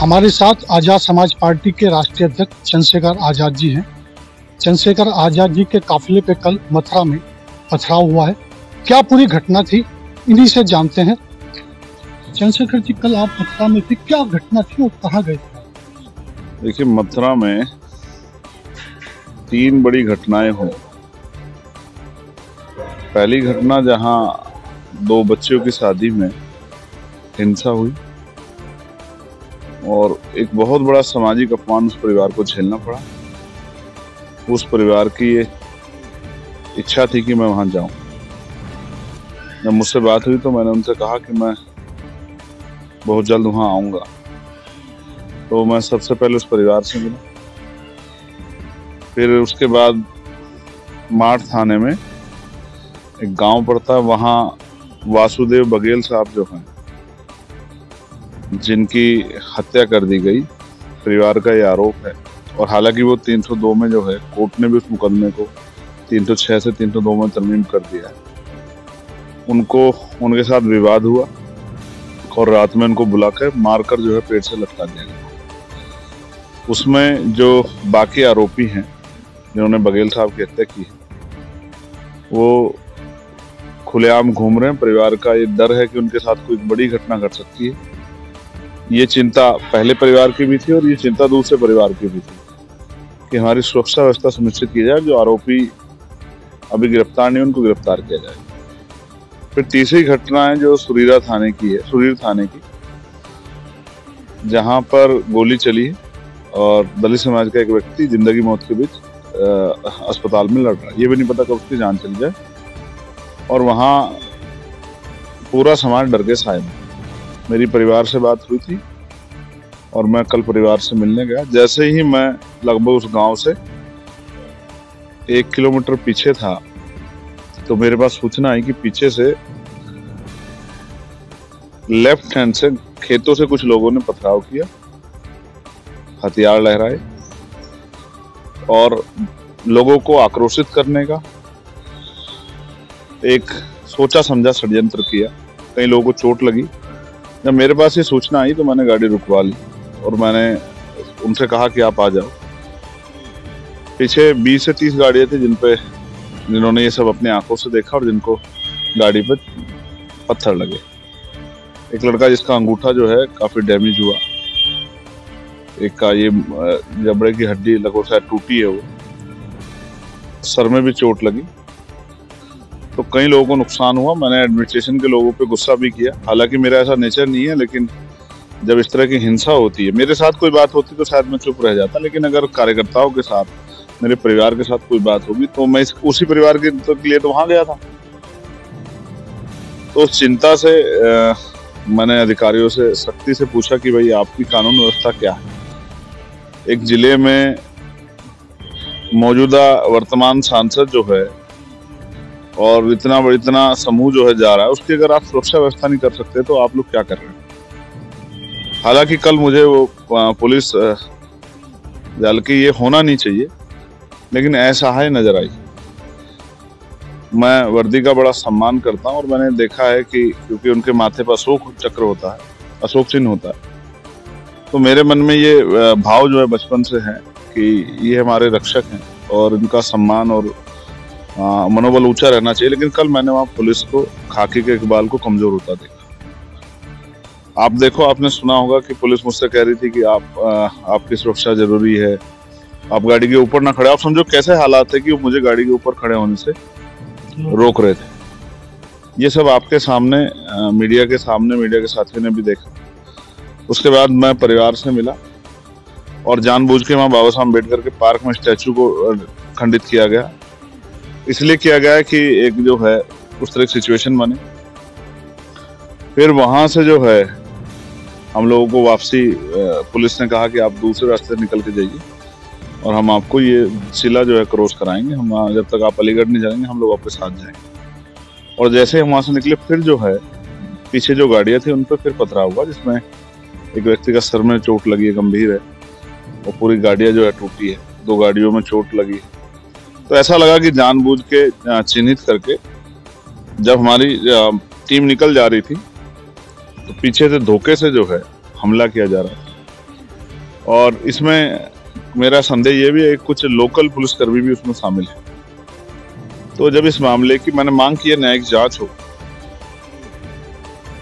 हमारे साथ आज़ाद समाज पार्टी के राष्ट्रीय अध्यक्ष चंद्रशेखर आज़ाद जी हैं। चंद्रशेखर आज़ाद जी के काफिले पे कल मथुरा में पथराव हुआ है। क्या पूरी घटना थी, इन्हीं से जानते हैं। चंद्रशेखर जी, कल आप मथुरा में थे, क्या घटना थी और कहाँ गए थे? देखिए, मथुरा में 3 बड़ी घटनाएं हुई। पहली घटना जहां 2 बच्चों की शादी में हिंसा हुई और एक बहुत बड़ा सामाजिक अपमान उस परिवार को झेलना पड़ा। उस परिवार की ये इच्छा थी कि मैं वहां जाऊं। जब मुझसे बात हुई तो मैंने उनसे कहा कि मैं बहुत जल्द वहां आऊंगा। तो मैं सबसे पहले उस परिवार से मिला। फिर उसके बाद माठ थाने में एक गांव पड़ता है, वहां वासुदेव बघेल साहब जो हैं, जिनकी हत्या कर दी गई, परिवार का ये आरोप है। और हालांकि वो 302 में जो है, कोर्ट ने भी उस मुकदमे को 306 से 302 में तरमीम कर दिया है। उनके साथ विवाद हुआ और रात में उनको बुलाकर मारकर जो है पेट से लटका दिया गया। उसमें जो बाकी आरोपी हैं जिन्होंने बघेल साहब की हत्या की है, वो खुलेआम घूम रहे हैं। परिवार का ये डर है कि उनके साथ कोई बड़ी घटना घट सकती है। ये चिंता पहले परिवार की भी थी और ये चिंता दूसरे परिवार की भी थी कि हमारी सुरक्षा व्यवस्था सुनिश्चित की जाए, जो आरोपी अभी गिरफ्तार नहीं, उनको गिरफ्तार किया जाए। फिर तीसरी घटना है जो सुरीर थाने की, जहां पर गोली चली है और दलित समाज का एक व्यक्ति जिंदगी मौत के बीच अस्पताल में लड़ रहा है। ये भी नहीं पता कब उसकी जान चली जाए। और वहां पूरा समाज डर के साए में। मेरी परिवार से बात हुई थी और मैं कल परिवार से मिलने गया। जैसे ही मैं लगभग उस गांव से 1 किलोमीटर पीछे था तो मेरे पास सूचना आई कि पीछे से लेफ्ट हैंड से खेतों से कुछ लोगों ने पथराव किया, हथियार लहराए और लोगों को आक्रोशित करने का एक सोचा समझा षड्यंत्र किया। कई लोगों को चोट लगी। जब मेरे पास ये सूचना आई तो मैंने गाड़ी रुकवा ली और मैंने उनसे कहा कि आप आ जाओ। पीछे 20 से 30 गाड़ियां थी जिन्होंने ये सब अपने आंखों से देखा और जिनको गाड़ी पर पत्थर लगे। एक लड़का जिसका अंगूठा जो है काफी डैमेज हुआ, एक का ये जबड़े की हड्डी लगभग शायद टूटी है, वो सर में भी चोट लगी। तो कई लोगों को नुकसान हुआ। मैंने एडमिनिस्ट्रेशन के लोगों पे गुस्सा भी किया। हालांकि मेरा ऐसा नेचर नहीं है, लेकिन जब इस तरह की हिंसा होती है, मेरे साथ कोई बात होती तो शायद मैं चुप रह जाता, लेकिन अगर कार्यकर्ताओं के साथ, मेरे परिवार के साथ कोई बात होगी तो मैं उसी परिवार के लिए तो वहां गया था। तो उस चिंता से मैंने अधिकारियों से सख्ती से पूछा कि भाई आपकी कानून व्यवस्था क्या है। एक जिले में मौजूदा वर्तमान सांसद जो है और इतना समूह जो है जा रहा है, उसकी अगर आप सुरक्षा व्यवस्था नहीं कर सकते तो आप लोग क्या कर रहे हैं। हालांकि कल मुझे वो पुलिस, हालांकि ये होना नहीं चाहिए, लेकिन असहाय नजर आई। मैं वर्दी का बड़ा सम्मान करता हूं और मैंने देखा है कि क्योंकि उनके माथे पर अशोक चक्र होता है, अशोक चिन्ह होता है, तो मेरे मन में ये भाव जो है बचपन से है कि ये हमारे रक्षक हैं और इनका सम्मान और मनोबल ऊंचा रहना चाहिए। लेकिन कल मैंने वहां पुलिस को, खाकी के इकबाल को कमजोर होता देखा। आप देखो, आपने सुना होगा कि पुलिस मुझसे कह रही थी कि आपकी सुरक्षा जरूरी है, आप गाड़ी के ऊपर ना खड़े। आप समझो कैसे हालात है कि वो मुझे गाड़ी के ऊपर खड़े होने से रोक रहे थे। ये सब आपके सामने, मीडिया के साथियों ने भी देखा। उसके बाद मैं परिवार से मिला और जानबूझ के वहां बाबा साहब अम्बेडकर के पार्क में स्टैचू को खंडित किया गया। इसलिए किया गया है कि एक जो है उस तरह की सिचुएशन बने। फिर वहां से जो है हम लोगों को वापसी, पुलिस ने कहा कि आप दूसरे रास्ते निकल के जाइए और हम आपको ये जिला जो है क्रॉस कराएंगे। हम जब तक आप अलीगढ़ नहीं जाएंगे हम लोग आपके साथ जाएंगे। और जैसे ही हम वहां से निकले, फिर जो है पीछे जो गाड़ियां थी उन पर फिर पथराव हुआ, जिसमें एक व्यक्ति का सर में चोट लगी है, गंभीर है, और पूरी गाड़ियां जो है टूटी है। 2 गाड़ियों में चोट लगी है। तो ऐसा लगा कि जानबूझ के चिन्हित करके जब हमारी टीम निकल जा रही थी तो पीछे से धोखे से जो है हमला किया जा रहा था। और इसमें मेरा संदेह ये भी है कुछ लोकल पुलिसकर्मी भी उसमें शामिल है। तो जब इस मामले की मैंने मांग की है न्यायिक जांच हो,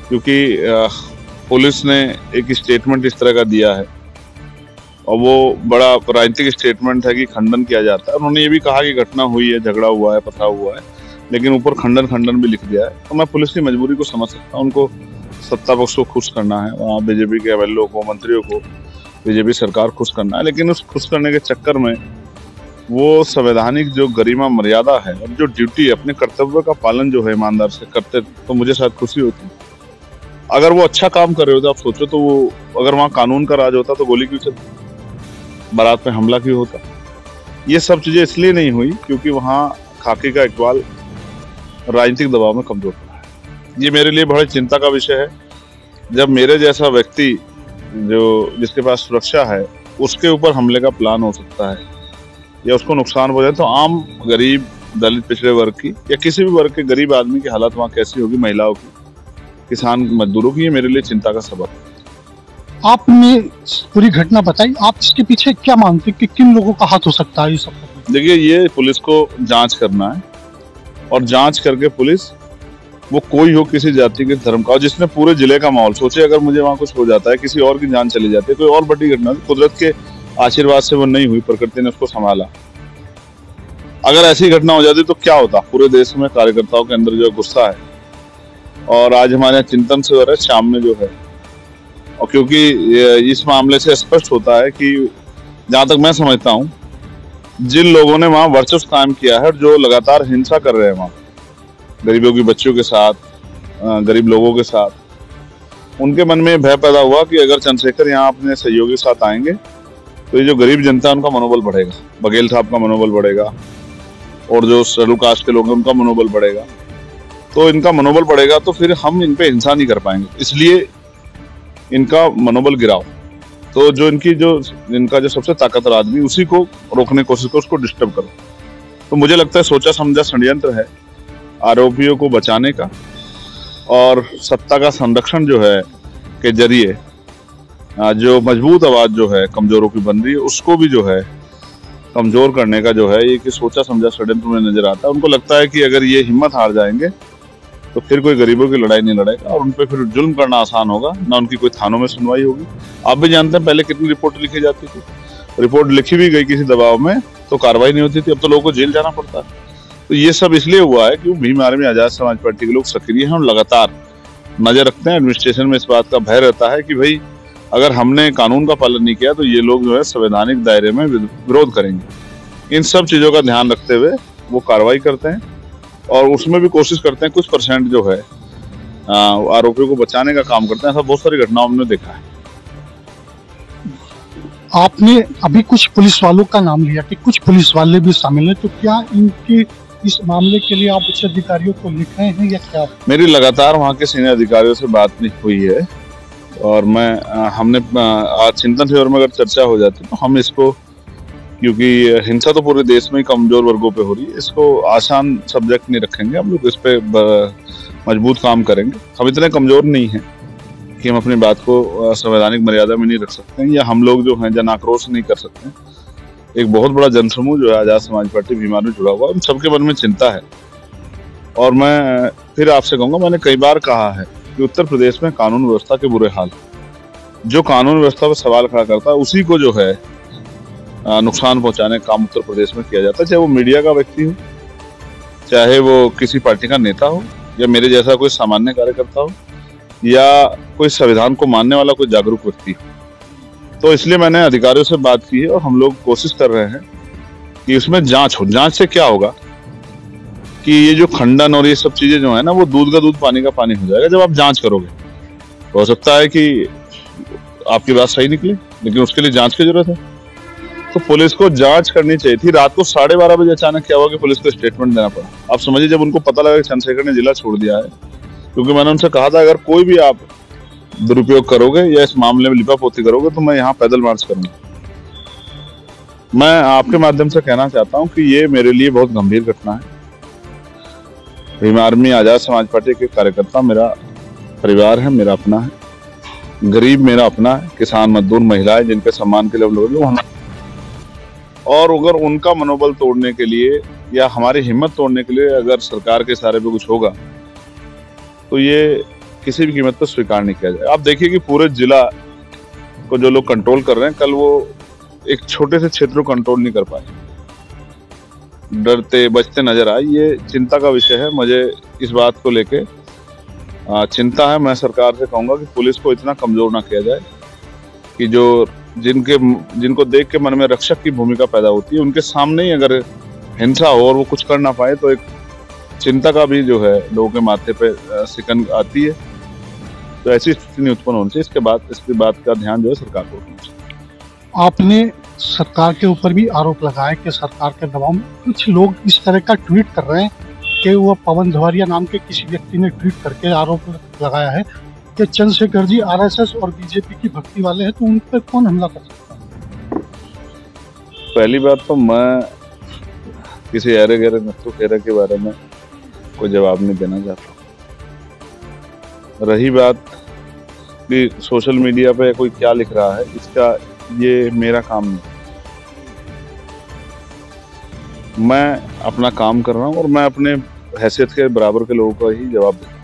क्योंकि पुलिस ने एक स्टेटमेंट इस तरह का दिया है और वो बड़ा राजनीतिक स्टेटमेंट है कि खंडन किया जाता है। उन्होंने ये भी कहा कि घटना हुई है, झगड़ा हुआ है, पथराव हुआ है, लेकिन ऊपर खंडन भी लिख दिया है। तो मैं पुलिस की मजबूरी को समझ सकता हूँ। उनको सत्ता पक्ष को खुश करना है, वहाँ बीजेपी के एमएलए को, मंत्रियों को, बीजेपी सरकार खुश करना है, लेकिन उस खुश करने के चक्कर में वो संवैधानिक जो गरिमा मर्यादा है और जो ड्यूटी है, अपने कर्तव्य का पालन जो है ईमानदार से करते, तो मुझे शायद खुशी होती। अगर वो अच्छा काम कर रहे होते, आप सोचो, तो वो अगर वहाँ कानून का राज होता तो गोली क्यों चलती, बारात पे हमला क्यों होता। ये सब चीजें इसलिए नहीं हुई क्योंकि वहाँ खाकी का इकबाल राजनीतिक दबाव में कमजोर पड़ा है। ये मेरे लिए बड़ी चिंता का विषय है। जब मेरे जैसा व्यक्ति जिसके पास सुरक्षा है, उसके ऊपर हमले का प्लान हो सकता है या उसको नुकसान हो जाए, तो आम गरीब, दलित, पिछड़े वर्ग की या किसी भी वर्ग के गरीब आदमी की हालत वहाँ कैसी होगी, महिलाओं की, किसान मजदूरों की। ये मेरे लिए चिंता का सबब है। आपने पूरी घटना बताई, आप इसके पीछे क्या मानते हैं कि किन लोगों का हाथ हो सकता है ये सब? देखिए, ये पुलिस को जांच करना है और जांच करके पुलिस, वो कोई हो, किसी जाति के, धर्म का, और जिसने पूरे जिले का माहौल, सोचे अगर मुझे वहाँ कुछ हो जाता है, किसी और की जान चली जाती है, कोई और बड़ी घटना, कुदरत के आशीर्वाद से वो नहीं हुई, प्रकृति ने उसको संभाला, अगर ऐसी घटना हो जाती तो क्या होता। पूरे देश में कार्यकर्ताओं के अंदर जो गुस्सा है, और आज हमारे यहाँ चिंतन से हो रहा है, शाम में जो है, और क्योंकि इस मामले से स्पष्ट होता है कि जहां तक मैं समझता हूं, जिन लोगों ने वहां वर्चस्व कायम किया है और जो लगातार हिंसा कर रहे हैं वहां गरीबों की बच्चियों के साथ, गरीब लोगों के साथ, उनके मन में भय पैदा हुआ कि अगर चंद्रशेखर यहाँ अपने सहयोगी के साथ आएंगे तो ये जो गरीब जनता है उनका मनोबल बढ़ेगा, बघेल साहब का मनोबल बढ़ेगा, और जो शेड्यूल कास्ट के लोग हैं उनका मनोबल बढ़ेगा। तो इनका मनोबल बढ़ेगा तो फिर हम इन पे हिंसा नहीं कर पाएंगे, इसलिए इनका मनोबल गिराओ। तो जो इनका जो सबसे ताकतवर आदमी, उसी को रोकने की कोशिश करो, उसको डिस्टर्ब करो। तो मुझे लगता है सोचा समझा षड्यंत्र है आरोपियों को बचाने का, और सत्ता का संरक्षण जो है के जरिए जो मजबूत आवाज जो है कमजोरों की बन रही है, उसको भी जो है कमजोर करने का जो है ये कि सोचा समझा षड्यंत्र में नजर आता है। उनको लगता है कि अगर ये हिम्मत हार जाएंगे तो फिर कोई गरीबों की लड़ाई नहीं लड़ेगा और उनपे फिर जुल्म करना आसान होगा, ना उनकी कोई थानों में सुनवाई होगी। आप भी जानते हैं पहले कितनी रिपोर्ट लिखी जाती थी, रिपोर्ट लिखी भी गई किसी दबाव में तो कार्रवाई नहीं होती थी, अब तो लोगों को जेल जाना पड़ता है। तो ये सब इसलिए हुआ है कि भीम आर्मी आजाद समाज पार्टी के लोग सक्रिय हैं और लगातार नजर रखते हैं। एडमिनिस्ट्रेशन में इस बात का भय रहता है कि भाई अगर हमने कानून का पालन नहीं किया तो ये लोग जो है संवैधानिक दायरे में विरोध करेंगे। इन सब चीजों का ध्यान रखते हुए वो कार्रवाई करते हैं और उसमें भी कोशिश करते हैं कुछ % जो है आरोपियों को बचाने का काम करते हैं। ऐसा बहुत सारी घटनाओं में देखा है। आपने अभी कुछ पुलिस वालों का नाम लिया कि कुछ पुलिस वाले भी शामिल हैं, तो क्या इनके इस मामले के लिए आप उच्च अधिकारियों को लिख रहे हैं या क्या? मेरी लगातार वहाँ के सीनियर अधिकारियों से बात नहीं हुई है और हमने आज चिंतन फेवर में अगर चर्चा हो जाती तो हम इसको, क्योंकि हिंसा तो पूरे देश में ही कमजोर वर्गों पे हो रही है, इसको आसान सब्जेक्ट नहीं रखेंगे। हम लोग इस पे मजबूत काम करेंगे। हम इतने कमजोर नहीं हैं कि हम अपनी बात को संवैधानिक मर्यादा में नहीं रख सकते हैं, या हम लोग जो हैं जन आक्रोश नहीं कर सकते हैं। एक बहुत बड़ा जनसमूह जो है आजाद समाज पार्टी भीम आर्मी जुड़ा हुआ, उन सबके मन में चिंता है। और मैं फिर आपसे कहूँगा, मैंने कई बार कहा है कि उत्तर प्रदेश में कानून व्यवस्था के बुरे हाल, जो कानून व्यवस्था पर सवाल खड़ा करता है उसी को जो है नुकसान पहुंचाने का काम उत्तर प्रदेश में किया जाता है, चाहे वो मीडिया का व्यक्ति हो, चाहे वो किसी पार्टी का नेता हो, या मेरे जैसा कोई सामान्य कार्यकर्ता हो, या कोई संविधान को मानने वाला कोई जागरूक व्यक्ति हो। तो इसलिए मैंने अधिकारियों से बात की है और हम लोग कोशिश कर रहे हैं कि उसमें जांच हो। जांच से क्या होगा कि ये जो खंडन और ये सब चीजें जो है ना, वो दूध का दूध पानी का पानी हो जाएगा जब आप जांच करोगे। हो सकता है कि आपकी बात सही निकले, लेकिन उसके लिए जांच की जरूरत है। तो पुलिस को जांच करनी चाहिए थी। रात को 12:30 बजे अचानक क्या हुआ कि पुलिस को स्टेटमेंट देना पड़ा। आप समझिए, जब उनको पता लगा कि चंद्रशेखर ने जिला छोड़ दिया है, क्योंकि मैंने उनसे कहा था अगर कोई भी आप दुरुपयोग करोगे या इस मामले में लिपापोती करोगे तो मैं यहाँ पैदल मार्च करूंगा। मैं आपके माध्यम से कहना चाहता हूँ कि ये मेरे लिए बहुत गंभीर घटना है। भीम आर्मी आजाद समाज पार्टी के कार्यकर्ता मेरा परिवार है, मेरा अपना है, गरीब मेरा अपना है, किसान, मजदूर, महिलाएं जिनके सम्मान के लिए हम लोग, और अगर उनका मनोबल तोड़ने के लिए या हमारी हिम्मत तोड़ने के लिए अगर सरकार के इशारे पे कुछ होगा तो ये किसी भी कीमत पर स्वीकार नहीं किया जाए। आप देखिए कि पूरे जिला को जो लोग कंट्रोल कर रहे हैं, कल वो एक छोटे से क्षेत्र को कंट्रोल नहीं कर पाए, डरते बचते नजर आए। ये चिंता का विषय है। मुझे इस बात को लेके चिंता है। मैं सरकार से कहूंगा कि पुलिस को इतना कमजोर ना किया जाए कि जो जिनको देख के मन में रक्षक की भूमिका पैदा होती है, उनके सामने ही अगर हिंसा हो और वो कुछ कर ना पाए तो एक चिंता का भी जो है लोगों के माथे पे सिकन आती है। तो ऐसी स्थिति नहीं उत्पन्न होनी चाहिए। इसकी बात का ध्यान जो है सरकार को रखना चाहिए। आपने सरकार के ऊपर भी आरोप लगाया कि सरकार के दबाव में कुछ लोग इस तरह का ट्वीट कर रहे हैं कि वो पवन धवारिया नाम के किसी व्यक्ति ने ट्वीट करके आरोप लगाया है कि चंद्रशेखर जी आरएसएस और बीजेपी की भक्ति वाले हैं, तो उन पर कौन हमला कर सकता है? पहली बात तो मैं किसी ऐरे गहरे नत्थु खेरा के बारे में कोई जवाब नहीं देना चाहता। रही बात कि सोशल मीडिया पे कोई क्या लिख रहा है, इसका ये मेरा काम नहीं। मैं अपना काम कर रहा हूँ और मैं अपने हैसियत के बराबर के लोगों का ही जवाब देता हूँ।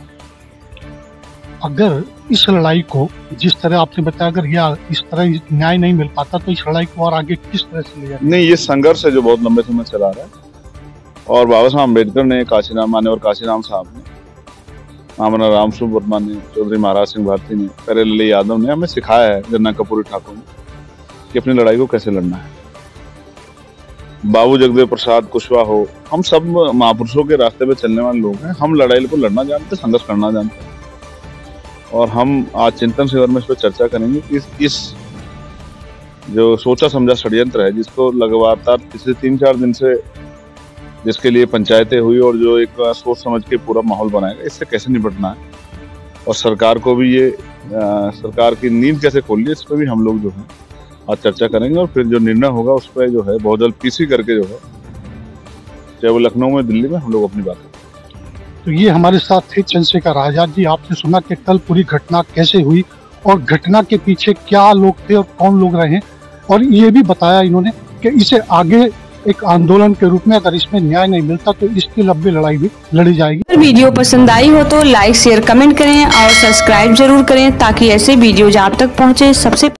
अगर इस लड़ाई को, जिस तरह आपने बताया, अगर यह इस तरह न्याय नहीं मिल पाता तो इस लड़ाई को और आगे किस तरह से ले जाए? नहीं, ये संघर्ष है जो बहुत लंबे समय चला रहा है और बाबा साहब अम्बेडकर ने, काशीराम मान्यवर काशीराम साहब ने, आमना राम स्वरूप वर्मा ने, चौधरी महाराज सिंह भारती ने, करेलाल यादव ने हमें सिखाया है, गन्ना कपूरी ठाकुर ने, कि अपनी लड़ाई को कैसे लड़ना है। बाबू जगदेव प्रसाद कुशवाहा हो, हम सब महापुरुषों के रास्ते पे चलने वाले लोग हैं। हम लड़ाई को लड़ना जानते, संघर्ष करना जानते हैं। और हम आज चिंतन शिविर में इस पर चर्चा करेंगे कि इस जो सोचा समझा षड्यंत्र है, जिसको लगातार पिछले 3-4 दिन से जिसके लिए पंचायतें हुई और जो एक सोच समझ के पूरा माहौल बनाएगा, इससे कैसे निपटना है और सरकार को भी ये सरकार की नींद कैसे खोलनी है, इस पर भी हम लोग जो है आज चर्चा करेंगे। और फिर जो निर्णय होगा उस पर जो है बहुत जल्द पीसी करके जो है, चाहे वो लखनऊ में, दिल्ली में, हम लोग अपनी बात करेंगे। तो ये हमारे साथ थे चंद्रशेखर आजाद जी। आपने सुना कि कल पूरी घटना कैसे हुई और घटना के पीछे क्या लोग थे और कौन लोग रहे, और ये भी बताया इन्होंने कि इसे आगे एक आंदोलन के रूप में अगर इसमें न्याय नहीं मिलता तो इसकी लंबी लड़ाई भी लड़ी जाएगी। अगर वीडियो पसंद आई हो तो लाइक, शेयर, कमेंट करें और सब्सक्राइब जरूर करें ताकि ऐसे वीडियोज आप तक पहुंचे सबसे